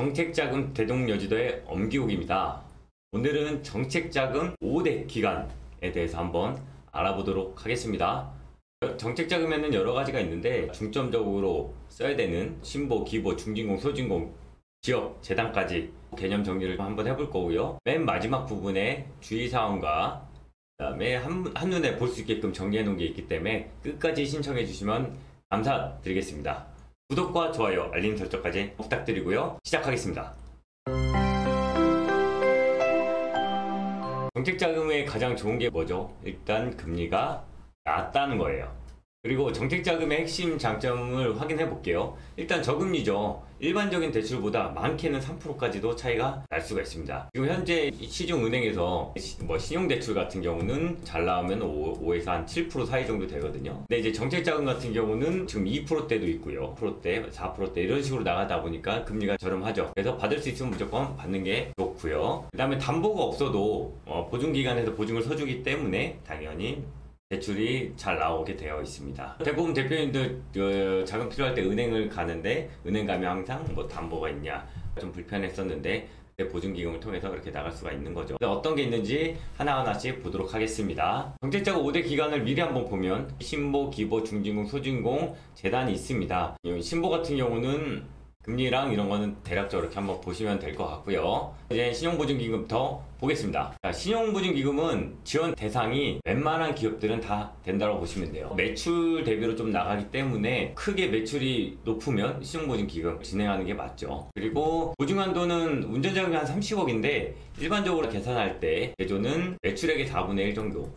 정책자금 대동여지도의 엄기욱입니다. 오늘은 정책자금 5대 기간에 대해서 한번 알아보도록 하겠습니다. 정책자금에는 여러 가지가 있는데 중점적으로 써야 되는 신보, 기보, 중진공, 소진공, 지역, 재단까지 개념 정리를 한번 해볼 거고요. 맨 마지막 부분에 주의사항과 그 다음에 한눈에 볼 수 있게끔 정리해 놓은 게 있기 때문에 끝까지 신청해 주시면 감사드리겠습니다. 구독과 좋아요, 알림 설정까지 부탁드리고요. 시작하겠습니다. 정책자금의 가장 좋은 게 뭐죠? 일단 금리가 낮다는 거예요. 그리고 정책자금의 핵심 장점을 확인해 볼게요. 일단 저금리죠. 일반적인 대출보다 많게는 3%까지도 차이가 날 수가 있습니다. 지금 현재 시중은행에서 신용대출 같은 경우는 잘 나오면 5에서 한 7% 사이 정도 되거든요. 근데 이제 정책자금 같은 경우는 지금 2%대도 있고요. 4%대, 4%대 이런 식으로 나가다 보니까 금리가 저렴하죠. 그래서 받을 수 있으면 무조건 받는 게 좋고요. 그 다음에 담보가 없어도 보증기관에서 보증을 서주기 때문에 당연히 대출이 잘 나오게 되어 있습니다. 대부분 대표님들 자금 필요할 때 은행을 가는데 은행 가면 항상 담보가 있냐 좀 불편했었는데 보증기금을 통해서 그렇게 나갈 수가 있는 거죠. 어떤 게 있는지 하나하나씩 보도록 하겠습니다. 정책자금 5대 기관을 미리 한번 보면 신보, 기보, 중진공, 소진공, 재단이 있습니다. 신보 같은 경우는 금리랑 이런 거는 대략적으로 이렇게 한번 보시면 될 것 같고요. 이제 신용보증기금부터 보겠습니다. 자, 신용보증기금은 지원 대상이 웬만한 기업들은 다 된다고 보시면 돼요. 매출 대비로 좀 나가기 때문에 크게 매출이 높으면 신용보증기금 진행하는 게 맞죠. 그리고 보증한도는 운전자금이 한 30억인데 일반적으로 계산할 때 제조는 매출액의 4분의 1 정도,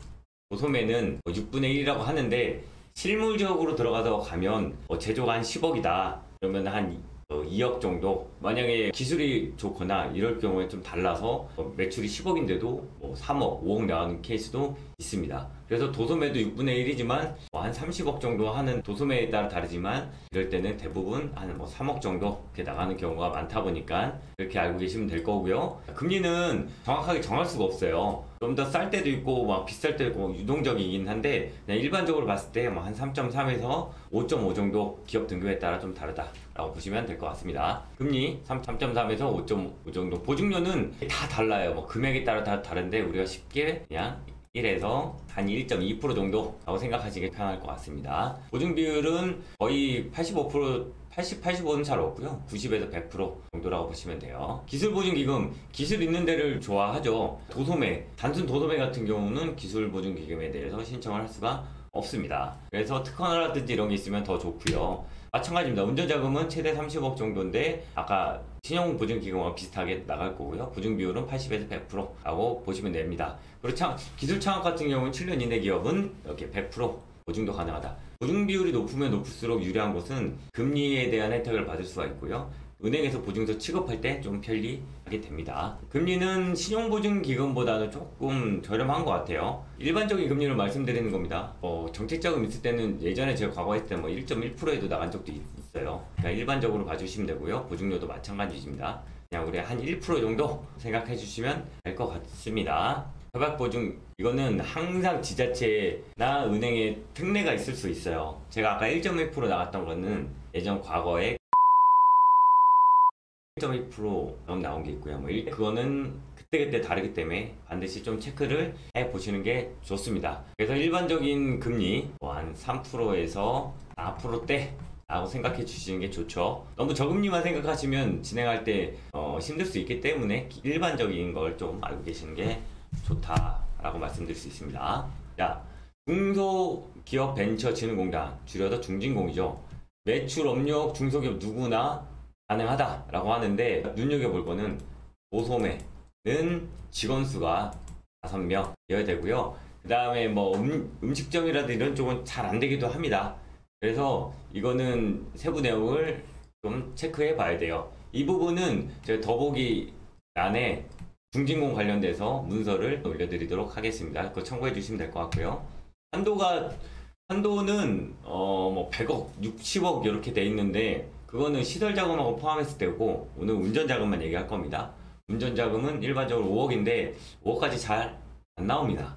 도소매는 6분의 1이라고 하는데 실물적으로 들어가서 가면 제조가 한 10억이다 그러면 한 2억 정도, 만약에 기술이 좋거나 이럴 경우에 좀 달라서 매출이 10억인데도 3억, 5억 나가는 케이스도 있습니다. 그래서 도소매도 6분의 1이지만 한 30억 정도 하는 도소매에 따라 다르지만 이럴 때는 대부분 한 3억 정도 이렇게 나가는 경우가 많다 보니까 그렇게 알고 계시면 될 거고요. 금리는 정확하게 정할 수가 없어요. 좀 더 쌀 때도 있고 비쌀 때도 있고 유동적이긴 한데 그냥 일반적으로 봤을 때 한 3.3에서 5.5 정도 기업 등급에 따라 좀 다르다라고 보시면 될 것 같습니다. 금리 3.3에서 5.5 정도, 보증료는 다 달라요. 금액에 따라 다 다른데 우리가 쉽게 그냥 1에서 한 1.2% 정도라고 생각하시기 편할 것 같습니다. 보증 비율은 거의 85%, 85는 잘 없고요. 90에서 100% 정도라고 보시면 돼요. 기술보증기금, 기술 있는 데를 좋아하죠. 도소매, 단순 도소매 같은 경우는 기술보증기금에 대해서 신청을 할 수가 없습니다. 그래서 특허라든지 이런 게 있으면 더 좋고요. 마찬가지입니다. 운전자금은 최대 30억 정도인데 아까 신용보증기금과 비슷하게 나갈 거고요. 보증비율은 80에서 100%라고 보시면 됩니다. 그리고 기술창업 같은 경우는 7년 이내 기업은 이렇게 100% 보증도 가능하다. 보증비율이 높으면 높을수록 유리한 것은 금리에 대한 혜택을 받을 수가 있고요. 은행에서 보증서 취급할 때 좀 편리하게 됩니다. 금리는 신용보증기금보다는 조금 저렴한 것 같아요. 일반적인 금리를 말씀드리는 겁니다. 정책자금 있을 때는 예전에 제가 과거 했을 때 1.1%에도 나간 적도 있어요. 그러니까 일반적으로 봐주시면 되고요. 보증료도 마찬가지입니다. 그냥 우리 한 1% 정도 생각해 주시면 될 것 같습니다. 협약보증, 이거는 항상 지자체나 은행에 특례가 있을 수 있어요. 제가 아까 1.1% 나갔던 거는 예전 과거에 1.2% 나온 게 있고요. 그거는 그때그때 다르기 때문에 반드시 좀 체크를 해 보시는 게 좋습니다. 그래서 일반적인 금리 한 3%에서 4%대 라고 생각해 주시는 게 좋죠. 너무 저금리만 생각하시면 진행할 때 힘들 수 있기 때문에 일반적인 걸 좀 알고 계시는 게 좋다라고 말씀드릴 수 있습니다. 자, 중소기업벤처진흥공단, 줄여서 중진공이죠. 매출 업력 중소기업 누구나 가능하다라고 하는데 눈여겨볼 거는 도소매는 직원 수가 5명이어야 되고요. 그 다음에 음식점이라든지 이런 쪽은 잘 안 되기도 합니다. 그래서 이거는 세부 내용을 좀 체크해 봐야 돼요. 이 부분은 제가 더보기란에 중진공 관련돼서 문서를 올려드리도록 하겠습니다. 그거 참고해 주시면 될 것 같고요. 한도는 100억, 60억 이렇게 돼 있는데 그거는 시설 자금하고 포함했을 때고 오늘 운전 자금만 얘기할 겁니다. 운전 자금은 일반적으로 5억인데 5억까지 잘 안 나옵니다.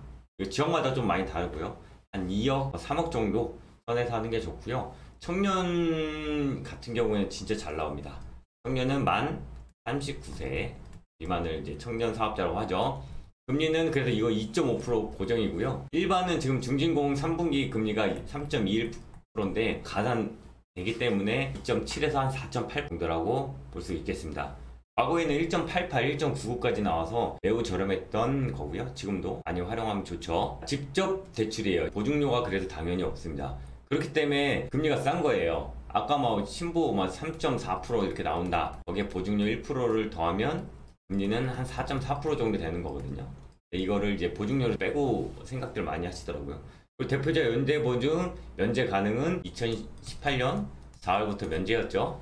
지역마다 좀 많이 다르고요. 한 2억, 3억 정도 선에서 하는 게 좋고요. 청년 같은 경우에는 진짜 잘 나옵니다. 청년은 만 39세 미만을 이제 청년 사업자라고 하죠. 금리는 그래서 이거 2.5% 고정이고요. 일반은 지금 중진공 3분기 금리가 3.21%인데 가산되기 때문에 2.7에서 한 4.8 정도라고 볼 수 있겠습니다. 과거에는 1.88, 1.99까지 나와서 매우 저렴했던 거고요. 지금도 많이 활용하면 좋죠. 직접 대출이에요. 보증료가 그래서 당연히 없습니다. 그렇기 때문에 금리가 싼 거예요. 아까 뭐 신보 3.4% 이렇게 나온다. 거기에 보증료 1%를 더하면 금리는 한 4.4% 정도 되는 거거든요. 이거를 이제 보증료를 빼고 생각들 많이 하시더라고요. 그리고 대표자 연대보증 면제 가능은 2018년 4월부터 면제였죠.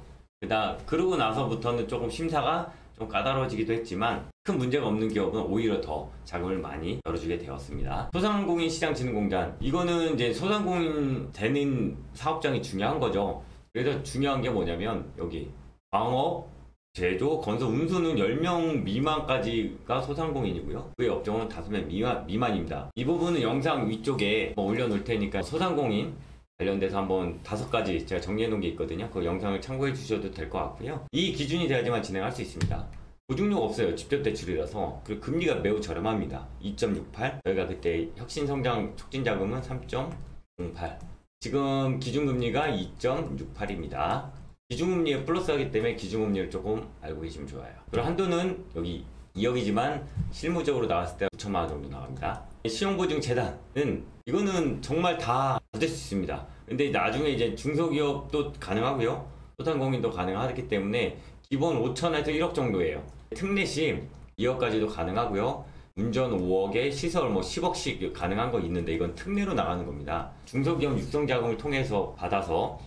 그러고 나서부터는 조금 심사가 좀 까다로워지기도 했지만 큰 문제가 없는 기업은 오히려 더 자금을 많이 열어주게 되었습니다. 소상공인 시장진흥공단, 이거는 이제 소상공인 되는 사업장이 중요한 거죠. 그래서 중요한 게 뭐냐면 여기 광업, 제조, 건설, 운수는 10명 미만까지가 소상공인이고요. 그의 업종은 5명 미만입니다. 이 부분은 영상 위쪽에 올려놓을 테니까 소상공인 관련돼서 한번 5가지 제가 정리해 놓은 게 있거든요. 그 영상을 참고해 주셔도 될 것 같고요. 이 기준이 돼야지만 진행할 수 있습니다. 보증료가 없어요. 직접 대출이라서. 그리고 금리가 매우 저렴합니다. 2.68. 저희가 그때 혁신성장 촉진자금은 3.08. 지금 기준금리가 2.68입니다. 기준금리에 플러스하기 때문에 기준금리를 조금 알고 계시면 좋아요. 그리고 한도는 여기 2억이지만 실무적으로 나왔을 때 9천만 원 정도 나갑니다. 신용보증재단은 이거는 정말 다 받을 수 있습니다. 근데 나중에 이제 중소기업도 가능하고요. 소상공인도 가능하기 때문에 기본 5천에서 1억 정도예요. 특례시 2억까지도 가능하고요. 운전 5억에 시설 10억씩 가능한 거 있는데 이건 특례로 나가는 겁니다. 중소기업 육성자금을 통해서 받아서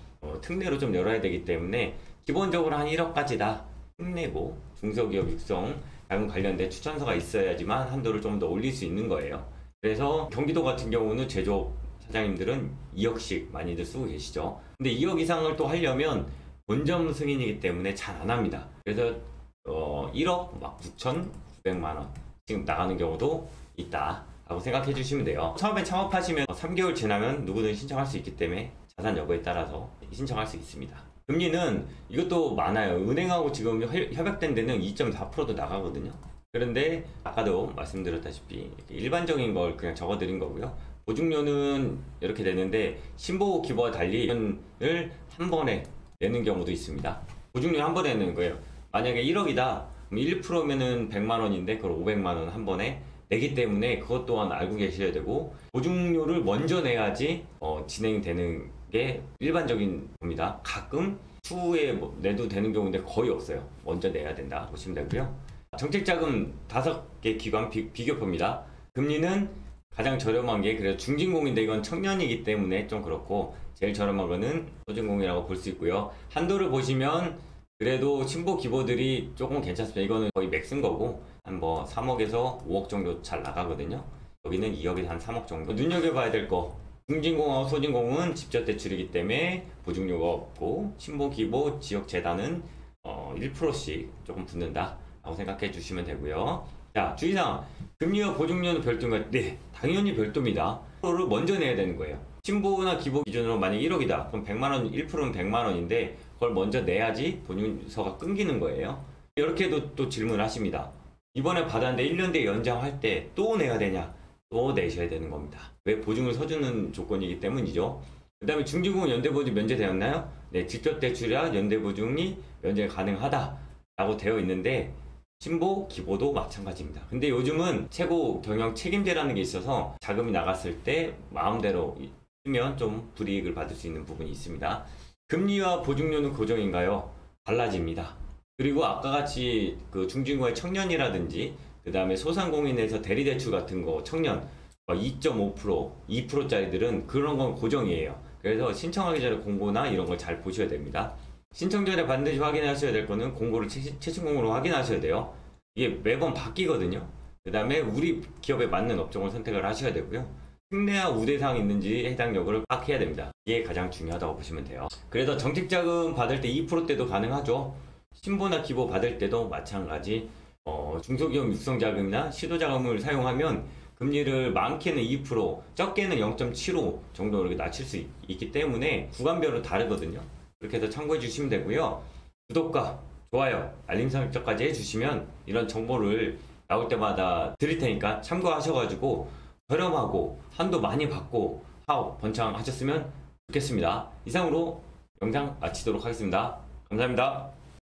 특례로 좀 열어야 되기 때문에 기본적으로 한 1억까지 다 특례고 중소기업 육성 자금 관련된 추천서가 있어야지만 한도를 좀 더 올릴 수 있는 거예요. 그래서 경기도 같은 경우는 제조업 사장님들은 2억씩 많이들 쓰고 계시죠. 근데 2억 이상을 또 하려면 본점 승인이기 때문에 잘 안 합니다. 그래서 1억 9,900만 원 지금 나가는 경우도 있다 라고 생각해 주시면 돼요. 처음에 창업하시면 3개월 지나면 누구든 신청할 수 있기 때문에 자산 여부에 따라서 신청할 수 있습니다. 금리는 이것도 많아요. 은행하고 지금 협약된 데는 2.4%도 나가거든요. 그런데 아까도 말씀드렸다시피 일반적인 걸 그냥 적어드린 거고요. 보증료는 이렇게 되는데 신보 기부와 달리 을 한 번에 내는 경우도 있습니다. 보증료 한 번에 내는 거예요. 만약에 1억이다. 그럼 1%면은 100만 원인데 그걸 500만 원 한 번에 내기 때문에 그것 또한 알고 계셔야 되고 보증료를 먼저 내야지 진행되는 게 일반적인 겁니다. 가끔 추후에 내도 되는 경우인데 거의 없어요. 먼저 내야 된다 보시면 되고요. 정책자금 5개 기관 비교표입니다. 금리는 가장 저렴한 게 그래서 중진공인데 이건 청년이기 때문에 좀 그렇고 제일 저렴한 거는 소진공이라고 볼 수 있고요. 한도를 보시면 그래도 신보 기보들이 조금 괜찮습니다. 이거는 거의 맥스인 거고 한 3억에서 5억 정도 잘 나가거든요. 여기는 2억에서 한 3억 정도. 눈여겨봐야 될 거. 중진공하고 소진공은 직접 대출이기 때문에 보증료가 없고 신보 기보 지역재단은 1%씩 조금 붙는다 라고 생각해 주시면 되고요. 자, 주의사항. 금리와 보증료는 별도인가요? 네, 당연히 별도입니다. 1%를 먼저 내야 되는 거예요. 신보나 기보 기준으로 만약 1억이다. 그럼 100만 원, 1%는 100만 원인데 그걸 먼저 내야지 보증서가 끊기는 거예요. 이렇게도 또 질문하십니다. 이번에 받았는데 1년 뒤에 연장할 때 또 내야 되냐? 또 내셔야 되는 겁니다. 왜 보증을 서주는 조건이기 때문이죠. 그 다음에 중진공 연대보증 면제되었나요? 네, 직접 대출이야 연대보증이 면제 가능하다 라고 되어 있는데 신보, 기보도 마찬가지입니다. 근데 요즘은 최고 경영 책임제라는 게 있어서 자금이 나갔을 때 마음대로 쓰면 좀 불이익을 받을 수 있는 부분이 있습니다. 금리와 보증료는 고정인가요? 달라집니다. 그리고 아까 같이 그 중진공의 청년이라든지 그 다음에 소상공인에서 대리대출 같은 거 청년 2.5%, 2%짜리들은 그런 건 고정이에요. 그래서 신청하기 전에 공고나 이런 걸 잘 보셔야 됩니다. 신청 전에 반드시 확인하셔야 될 거는 공고를 최신 공고로 확인하셔야 돼요. 이게 매번 바뀌거든요. 그 다음에 우리 기업에 맞는 업종을 선택을 하셔야 되고요. 특례와 우대사항이 있는지 해당 여부를 파악해야 됩니다. 이게 가장 중요하다고 보시면 돼요. 그래서 정책자금 받을 때 2%대도 가능하죠. 신보나 기보 받을 때도 마찬가지 중소기업 육성자금이나 시도자금을 사용하면 금리를 많게는 2%, 적게는 0.75 정도 이렇게 낮출 수 있기 때문에 구간별로 다르거든요. 그렇게 해서 참고해 주시면 되고요. 구독과 좋아요, 알림 설정까지 해주시면 이런 정보를 나올 때마다 드릴 테니까 참고하셔가지고 저렴하고 한도 많이 받고 사업 번창하셨으면 좋겠습니다. 이상으로 영상 마치도록 하겠습니다. 감사합니다.